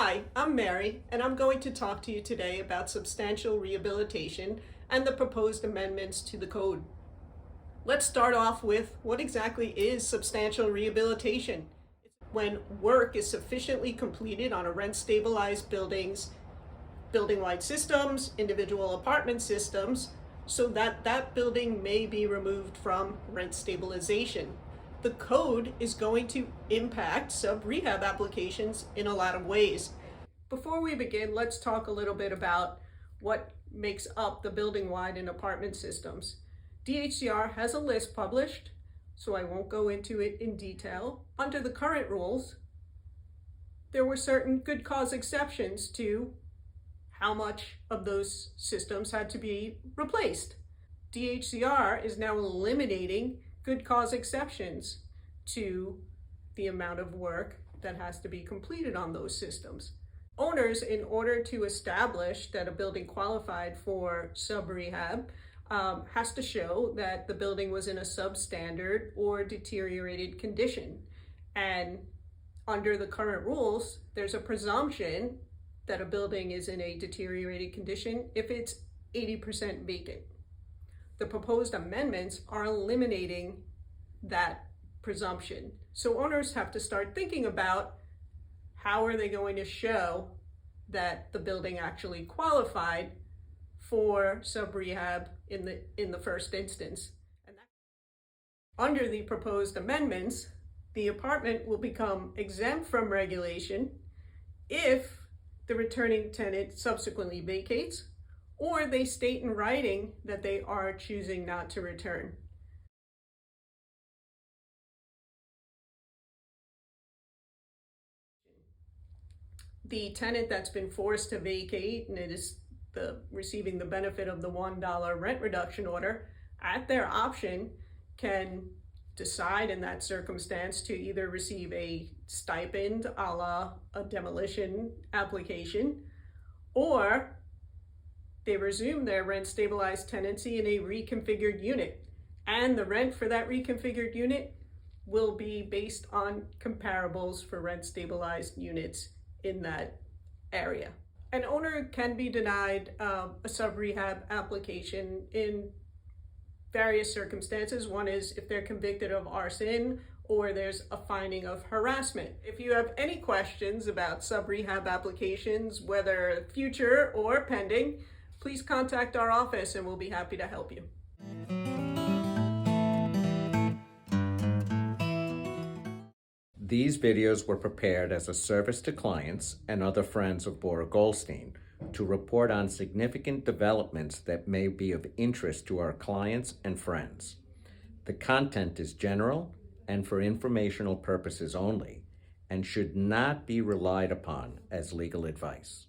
Hi, I'm Mary, and I'm going to talk to you today about substantial rehabilitation and the proposed amendments to the code. Let's start off with what exactly is substantial rehabilitation. When work is sufficiently completed on a rent-stabilized building's building-wide systems, individual apartment systems, so that that building may be removed from rent stabilization. The code is going to impact sub-rehab applications in a lot of ways. Before we begin, let's talk a little bit about what makes up the building-wide and apartment systems. DHCR has a list published, so I won't go into it in detail. Under the current rules, there were certain good cause exceptions to how much of those systems had to be replaced. DHCR is now eliminating good cause exceptions to the amount of work that has to be completed on those systems. Owners, in order to establish that a building qualified for sub-rehab, has to show that the building was in a substandard or deteriorated condition. And under the current rules, there's a presumption that a building is in a deteriorated condition if it's 80% vacant. The proposed amendments are eliminating that presumption. So owners have to start thinking about how are they going to show that the building actually qualified for sub-rehab in the first instance. And under the proposed amendments, the apartment will become exempt from regulation if the returning tenant subsequently vacates, or they state in writing that they are choosing not to return. The tenant that's been forced to vacate and it is receiving the benefit of the $1 rent reduction order, at their option, can decide in that circumstance to either receive a stipend a la a demolition application, or they resume their rent stabilized tenancy in a reconfigured unit. And the rent for that reconfigured unit will be based on comparables for rent stabilized units in that area. An owner can be denied a sub-rehab application in various circumstances. One is if they're convicted of arson or there's a finding of harassment. If you have any questions about sub-rehab applications, whether future or pending, please contact our office and we'll be happy to help you. These videos were prepared as a service to clients and other friends of Bora Goldstein to report on significant developments that may be of interest to our clients and friends. The content is general and for informational purposes only and should not be relied upon as legal advice.